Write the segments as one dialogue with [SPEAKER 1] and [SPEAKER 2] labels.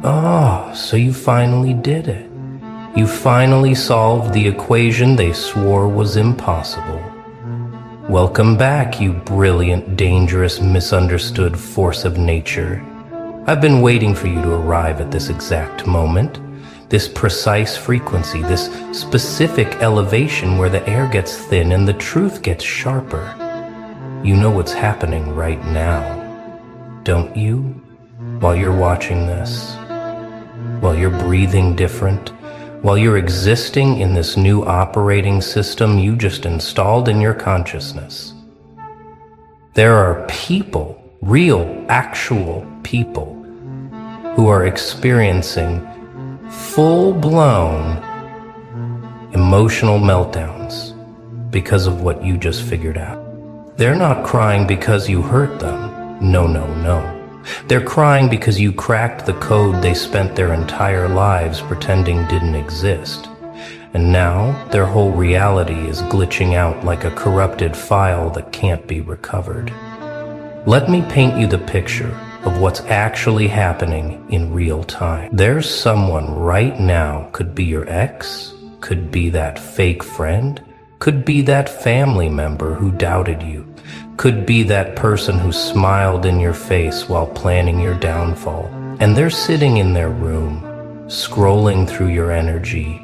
[SPEAKER 1] Oh, so you finally did it. You finally solved the equation they swore was impossible. Welcome back, you brilliant, dangerous, misunderstood force of nature. I've been waiting for you to arrive at this exact moment, this precise frequency, this specific elevation where the air gets thin and the truth gets sharper. You know what's happening right now, don't you? While you're watching this, while you're breathing different, while you're existing in this new operating system you just installed in your consciousness. There are people, real, actual people, who are experiencing full-blown emotional meltdowns because of what you just figured out. They're not crying because you hurt them. No, no, no. They're crying because you cracked the code they spent their entire lives pretending didn't exist. And now their whole reality is glitching out like a corrupted file that can't be recovered. Let me paint you the picture of what's actually happening in real time. There's someone right now, could be your ex, could be that fake friend, could be that family member who doubted you, could be that person who smiled in your face while planning your downfall. And they're sitting in their room, scrolling through your energy,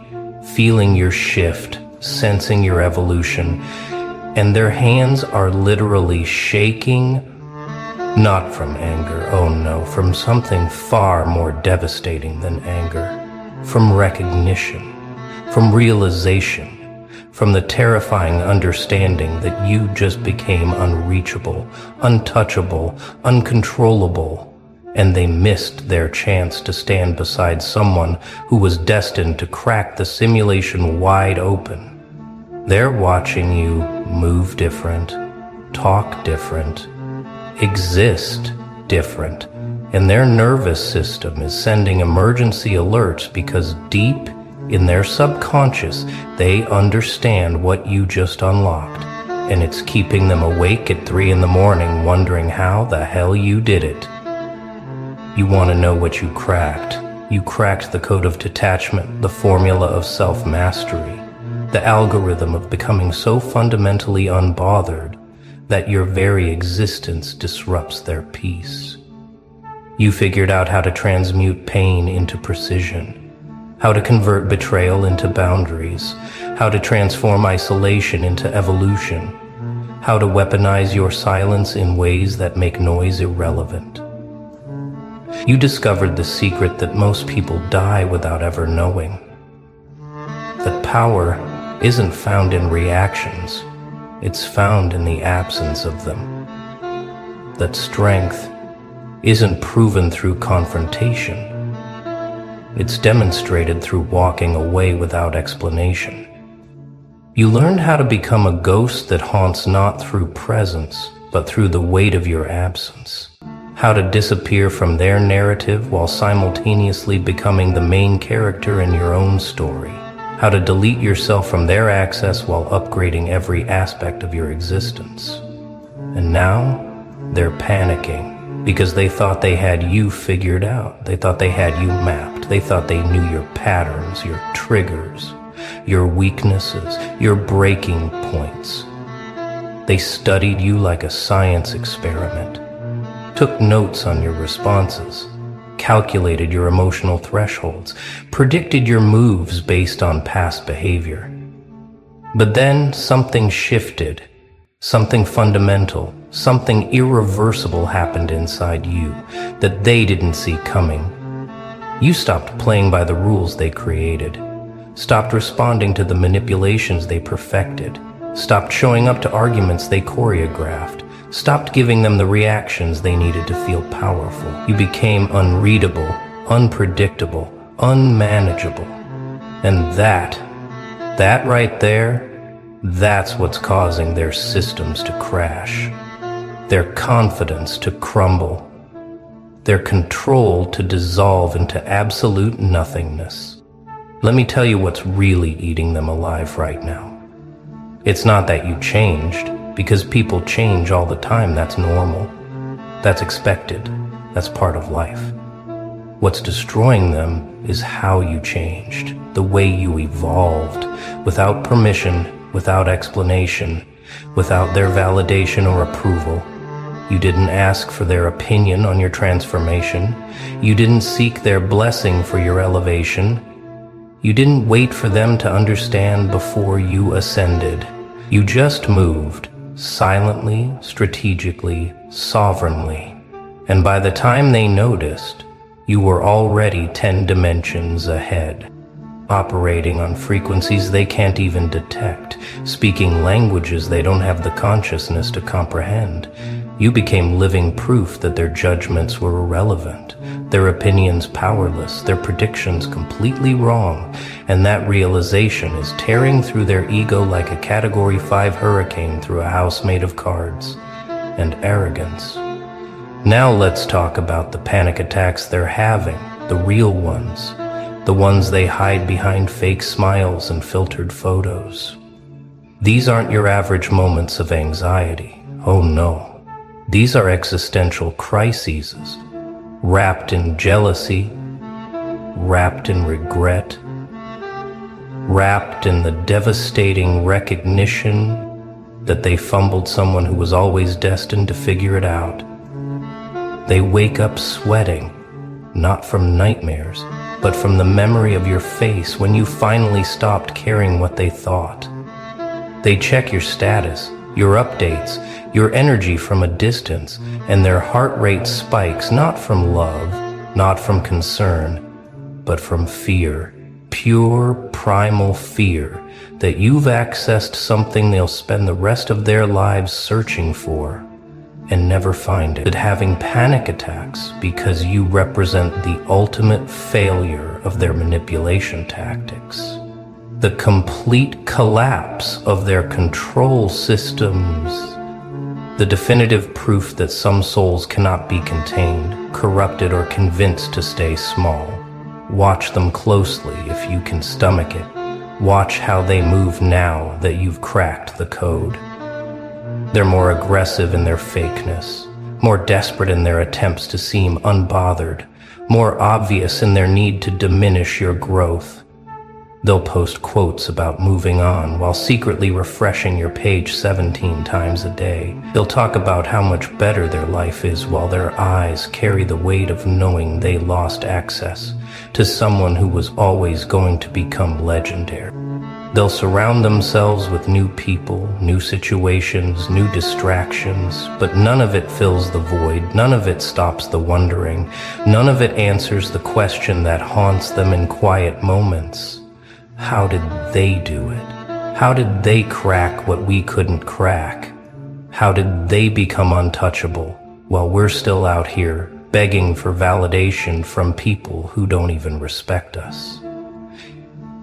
[SPEAKER 1] feeling your shift, sensing your evolution, and their hands are literally shaking, not from anger, oh no, from something far more devastating than anger, from recognition, from realization, from the terrifying understanding that you just became unreachable, untouchable, uncontrollable, and they missed their chance to stand beside someone who was destined to crack the simulation wide open. They're watching you move different, talk different, exist different, and their nervous system is sending emergency alerts because deep in their subconscious, they understand what you just unlocked, and it's keeping them awake at 3 in the morning wondering how the hell you did it. You want to know what you cracked. You cracked the code of detachment, the formula of self-mastery, the algorithm of becoming so fundamentally unbothered that your very existence disrupts their peace. You figured out how to transmute pain into precision, how to convert betrayal into boundaries, how to transform isolation into evolution, how to weaponize your silence in ways that make noise irrelevant. You discovered the secret that most people die without ever knowing. That power isn't found in reactions, it's found in the absence of them. That strength isn't proven through confrontation, it's demonstrated through walking away without explanation. You learned how to become a ghost that haunts not through presence, but through the weight of your absence. How to disappear from their narrative while simultaneously becoming the main character in your own story. How to delete yourself from their access while upgrading every aspect of your existence. And now, they're panicking because they thought they had you figured out. They thought they had you mapped. They thought they knew your patterns, your triggers, your weaknesses, your breaking points. They studied you like a science experiment, took notes on your responses, calculated your emotional thresholds, predicted your moves based on past behavior. But then something shifted, something fundamental, something irreversible happened inside you that they didn't see coming. You stopped playing by the rules they created, stopped responding to the manipulations they perfected, stopped showing up to arguments they choreographed, stopped giving them the reactions they needed to feel powerful. You became unreadable, unpredictable, unmanageable. And that right there, that's what's causing their systems to crash, their confidence to crumble, their control to dissolve into absolute nothingness. Let me tell you what's really eating them alive right now. It's not that you changed, because people change all the time. That's normal. That's expected. That's part of life. What's destroying them is how you changed, the way you evolved, without permission, without explanation, without their validation or approval. You didn't ask for their opinion on your transformation. You didn't seek their blessing for your elevation. You didn't wait for them to understand before you ascended. You just moved, silently, strategically, sovereignly. And by the time they noticed, you were already 10 dimensions ahead, operating on frequencies they can't even detect, speaking languages they don't have the consciousness to comprehend. You became living proof that their judgments were irrelevant, their opinions powerless, their predictions completely wrong, and that realization is tearing through their ego like a Category 5 hurricane through a house made of cards and arrogance. Now let's talk about the panic attacks they're having, the real ones, the ones they hide behind fake smiles and filtered photos. These aren't your average moments of anxiety. Oh no. These are existential crises, wrapped in jealousy, wrapped in regret, wrapped in the devastating recognition that they fumbled someone who was always destined to figure it out. They wake up sweating, not from nightmares, but from the memory of your face when you finally stopped caring what they thought. They check your status, your updates, your energy from a distance, and their heart rate spikes not from love, not from concern, but from fear, pure primal fear that you've accessed something they'll spend the rest of their lives searching for and never find it. Having panic attacks because you represent the ultimate failure of their manipulation tactics. The complete collapse of their control systems. The definitive proof that some souls cannot be contained, corrupted, or convinced to stay small. Watch them closely if you can stomach it. Watch how they move now that you've cracked the code. They're more aggressive in their fakeness, more desperate in their attempts to seem unbothered, more obvious in their need to diminish your growth. They'll post quotes about moving on while secretly refreshing your page 17 times a day. They'll talk about how much better their life is while their eyes carry the weight of knowing they lost access to someone who was always going to become legendary. They'll surround themselves with new people, new situations, new distractions, but none of it fills the void, none of it stops the wondering, none of it answers the question that haunts them in quiet moments. How did they do it? How did they crack what we couldn't crack? How did they become untouchable while we're still out here begging for validation from people who don't even respect us?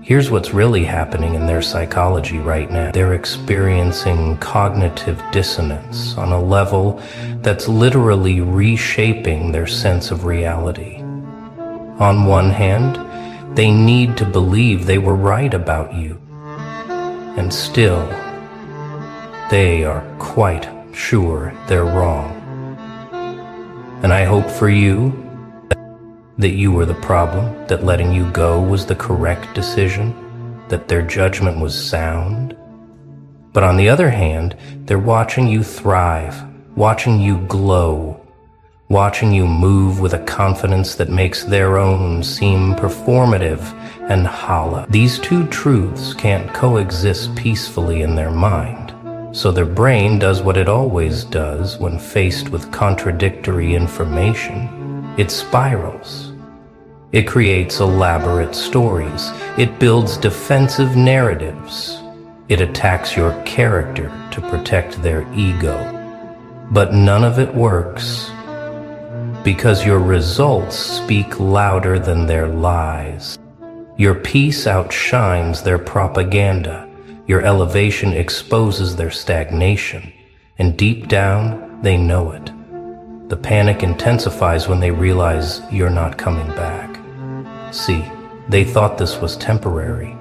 [SPEAKER 1] Here's what's really happening in their psychology right now. They're experiencing cognitive dissonance on a level that's literally reshaping their sense of reality. On one hand, they need to believe they were right about you, and still, they are quite sure they're wrong. And I hope for you that you were the problem, that letting you go was the correct decision, that their judgment was sound. But on the other hand, they're watching you thrive, watching you glow, watching you move with a confidence that makes their own seem performative and hollow. These two truths can't coexist peacefully in their mind, so their brain does what it always does when faced with contradictory information. It spirals. It creates elaborate stories. It builds defensive narratives. It attacks your character to protect their ego. But none of it works, because your results speak louder than their lies. Your peace outshines their propaganda. Your elevation exposes their stagnation, and deep down, they know it. The panic intensifies when they realize you're not coming back. See, they thought this was temporary.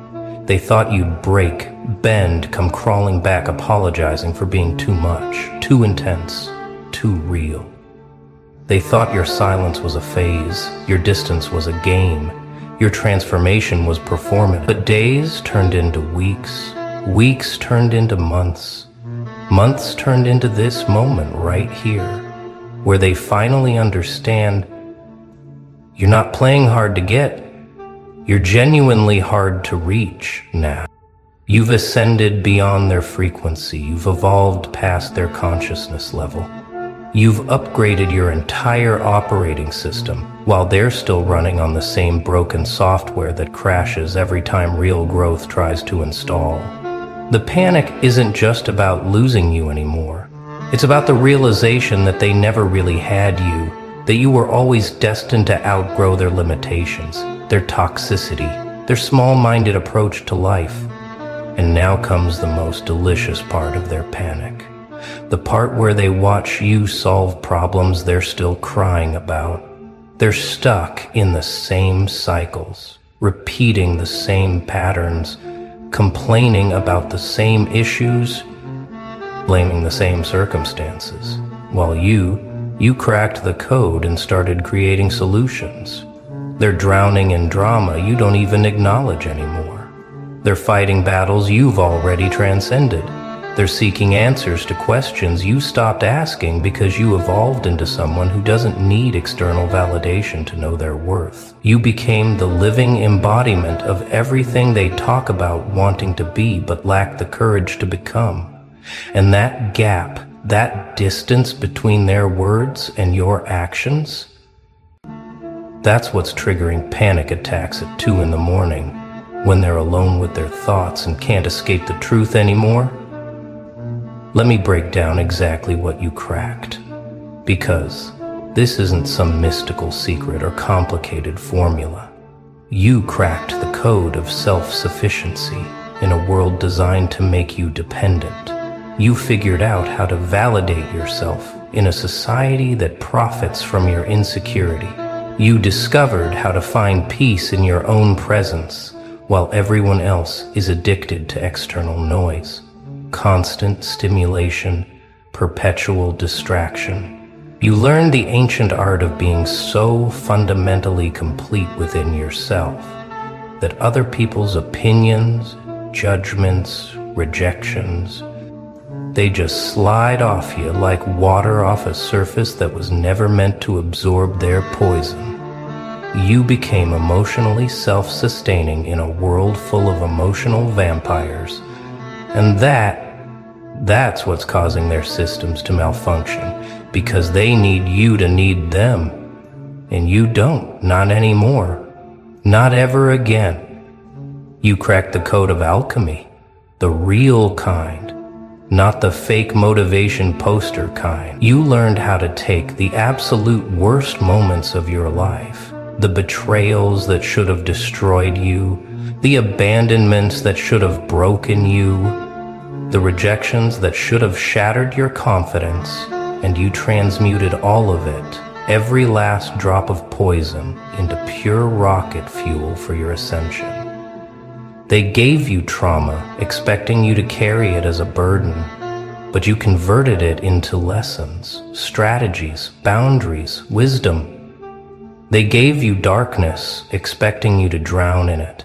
[SPEAKER 1] They thought you'd break, bend, come crawling back apologizing for being too much, too intense, too real. They thought your silence was a phase, your distance was a game, your transformation was performative. But days turned into weeks, weeks turned into months, months turned into this moment right here, where they finally understand you're not playing hard to get, you're genuinely hard to reach now. You've ascended beyond their frequency, you've evolved past their consciousness level. You've upgraded your entire operating system while they're still running on the same broken software that crashes every time real growth tries to install. The panic isn't just about losing you anymore. It's about the realization that they never really had you, that you were always destined to outgrow their limitations, their toxicity, their small-minded approach to life. And now comes the most delicious part of their panic. The part where they watch you solve problems they're still crying about. They're stuck in the same cycles, repeating the same patterns, complaining about the same issues, blaming the same circumstances, while you cracked the code and started creating solutions. They're drowning in drama you don't even acknowledge anymore. They're fighting battles you've already transcended. They're seeking answers to questions you stopped asking because you evolved into someone who doesn't need external validation to know their worth. You became the living embodiment of everything they talk about wanting to be but lack the courage to become. And that gap, that distance between their words and your actions, that's what's triggering panic attacks at 2 in the morning when they're alone with their thoughts and can't escape the truth anymore. Let me break down exactly what you cracked, because this isn't some mystical secret or complicated formula. You cracked the code of self-sufficiency in a world designed to make you dependent. You figured out how to validate yourself in a society that profits from your insecurity. You discovered how to find peace in your own presence while everyone else is addicted to external noise. Constant stimulation, perpetual distraction. You learned the ancient art of being so fundamentally complete within yourself that other people's opinions, judgments, rejections, they just slide off you like water off a surface that was never meant to absorb their poison. You became emotionally self-sustaining in a world full of emotional vampires, and that's what's causing their systems to malfunction, because they need you to need them. And you don't, not anymore. Not ever again. You cracked the code of alchemy, the real kind, not the fake motivation poster kind. You learned how to take the absolute worst moments of your life, the betrayals that should have destroyed you, the abandonments that should have broken you, the rejections that should have shattered your confidence, and you transmuted all of it, every last drop of poison, into pure rocket fuel for your ascension. They gave you trauma, expecting you to carry it as a burden, but you converted it into lessons, strategies, boundaries, wisdom. They gave you darkness, expecting you to drown in it,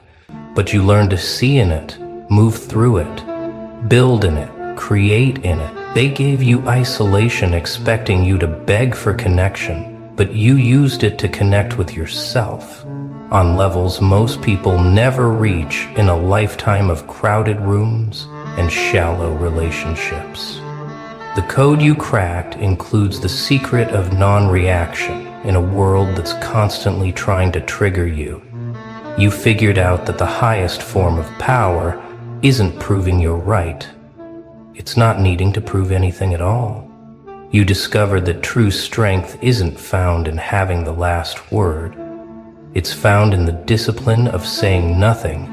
[SPEAKER 1] but you learned to see in it, move through it, build in it, create in it. They gave you isolation, expecting you to beg for connection, but you used it to connect with yourself on levels most people never reach in a lifetime of crowded rooms and shallow relationships. The code you cracked includes the secret of non-reaction in a world that's constantly trying to trigger you. You figured out that the highest form of power isn't proving you're right. It's not needing to prove anything at all. You discovered that true strength isn't found in having the last word. It's found in the discipline of saying nothing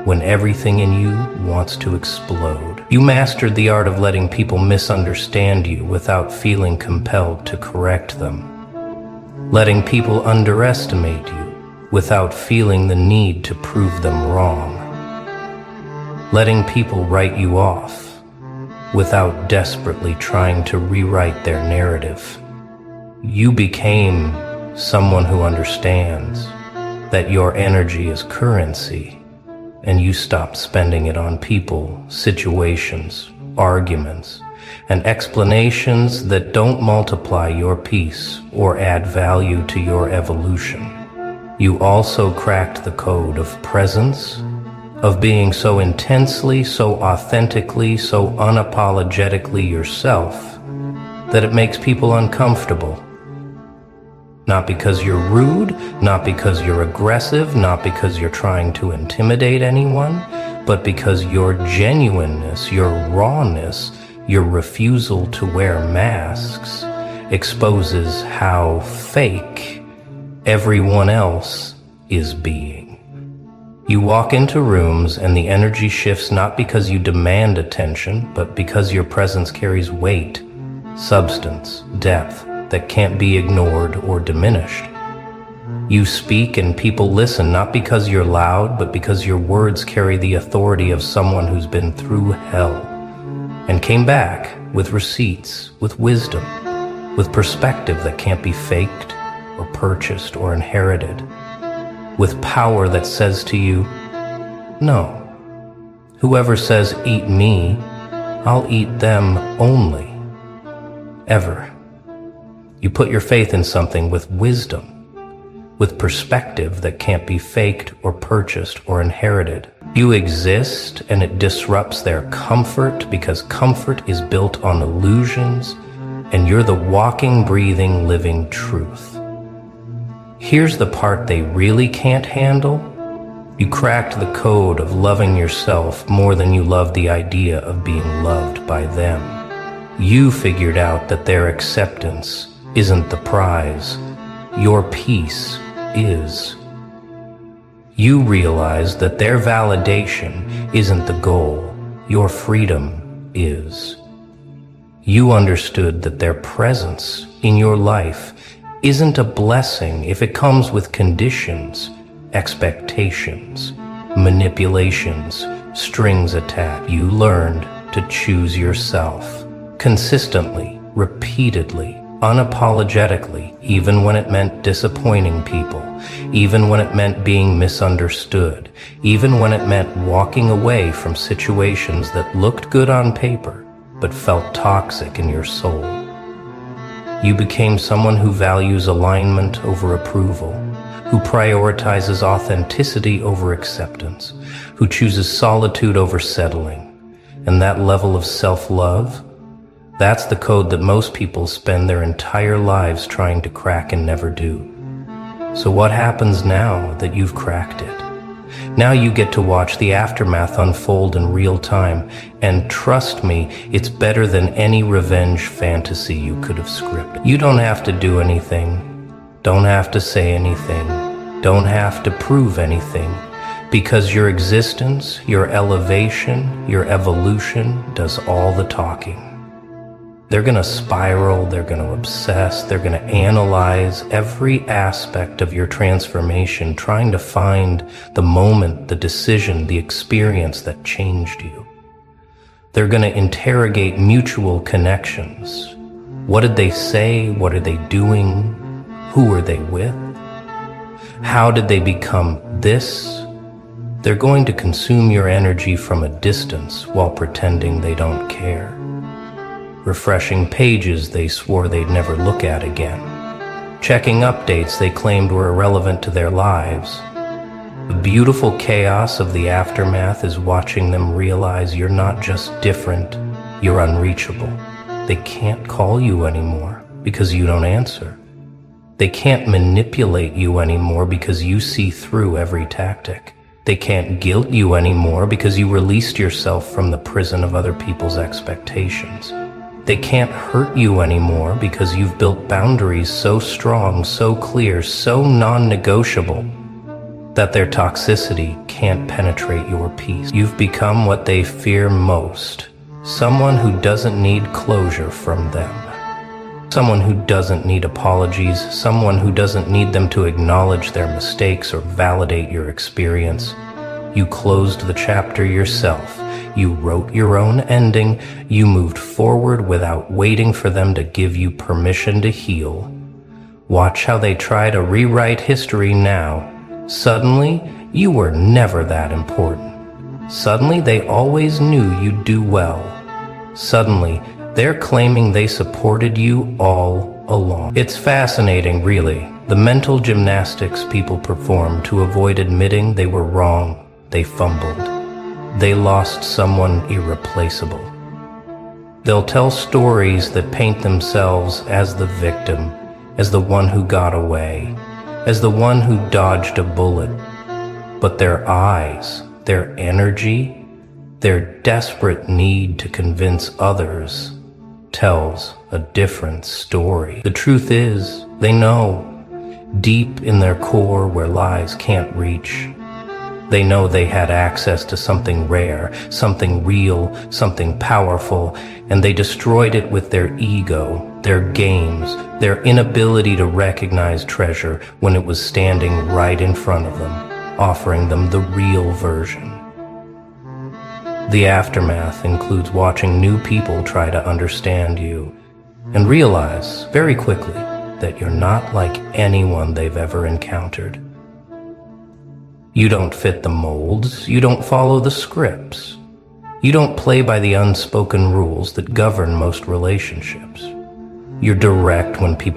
[SPEAKER 1] when everything in you wants to explode. You mastered the art of letting people misunderstand you without feeling compelled to correct them. Letting people underestimate you without feeling the need to prove them wrong. Letting people write you off without desperately trying to rewrite their narrative. You became someone who understands that your energy is currency, and you stopped spending it on people, situations, arguments, and explanations that don't multiply your peace or add value to your evolution. You also cracked the code of presence, of being so intensely, so authentically, so unapologetically yourself that it makes people uncomfortable. Not because you're rude, not because you're aggressive, not because you're trying to intimidate anyone, but because your genuineness, your rawness, your refusal to wear masks exposes how fake everyone else is being. You walk into rooms and the energy shifts not because you demand attention, but because your presence carries weight, substance, depth that can't be ignored or diminished. You speak and people listen not because you're loud, but because your words carry the authority of someone who's been through hell and came back with receipts, with wisdom, with perspective that can't be faked or purchased or inherited, with power that says to you, no. Whoever says, eat me, I'll eat them only, ever. You put your faith in something with wisdom, with perspective that can't be faked or purchased or inherited. You exist and it disrupts their comfort because comfort is built on illusions, and you're the walking, breathing, living truth. Here's the part they really can't handle. You cracked the code of loving yourself more than you love the idea of being loved by them. You figured out that their acceptance isn't the prize. Your peace is. You realize that their validation isn't the goal. Your freedom is. You understood that their presence in your life isn't a blessing if it comes with conditions, expectations, manipulations, strings attached. You learned to choose yourself consistently, repeatedly, unapologetically, even when it meant disappointing people, even when it meant being misunderstood, even when it meant walking away from situations that looked good on paper but felt toxic in your soul. You became someone who values alignment over approval, who prioritizes authenticity over acceptance, who chooses solitude over settling. And that level of self-love, that's the code that most people spend their entire lives trying to crack and never do. So what happens now that you've cracked it? Now you get to watch the aftermath unfold in real time, and trust me, it's better than any revenge fantasy you could have scripted. You don't have to do anything, don't have to say anything, don't have to prove anything, because your existence, your elevation, your evolution does all the talking. They're gonna spiral, they're gonna obsess, they're gonna analyze every aspect of your transformation, trying to find the moment, the decision, the experience that changed you. They're gonna interrogate mutual connections. What did they say? What are they doing? Who are they with? How did they become this? They're going to consume your energy from a distance while pretending they don't care. Refreshing pages they swore they'd never look at again. Checking updates they claimed were irrelevant to their lives. The beautiful chaos of the aftermath is watching them realize you're not just different, you're unreachable. They can't call you anymore because you don't answer. They can't manipulate you anymore because you see through every tactic. They can't guilt you anymore because you released yourself from the prison of other people's expectations. They can't hurt you anymore because you've built boundaries so strong, so clear, so non-negotiable that their toxicity can't penetrate your peace. You've become what they fear most, someone who doesn't need closure from them, someone who doesn't need apologies, someone who doesn't need them to acknowledge their mistakes or validate your experience. You closed the chapter yourself. You wrote your own ending. You moved forward without waiting for them to give you permission to heal. Watch how they try to rewrite history now. Suddenly, you were never that important. Suddenly, they always knew you'd do well. Suddenly, they're claiming they supported you all along. It's fascinating, really, the mental gymnastics people perform to avoid admitting they were wrong. They fumbled. They lost someone irreplaceable. They'll tell stories that paint themselves as the victim, as the one who got away, as the one who dodged a bullet. But their eyes, their energy, their desperate need to convince others tells a different story. The truth is, they know, deep in their core where lies can't reach, they know they had access to something rare, something real, something powerful, and they destroyed it with their ego, their games, their inability to recognize treasure when it was standing right in front of them, offering them the real version. The aftermath includes watching new people try to understand you and realize very quickly that you're not like anyone they've ever encountered. You don't fit the molds, you don't follow the scripts. You don't play by the unspoken rules that govern most relationships. You're direct when people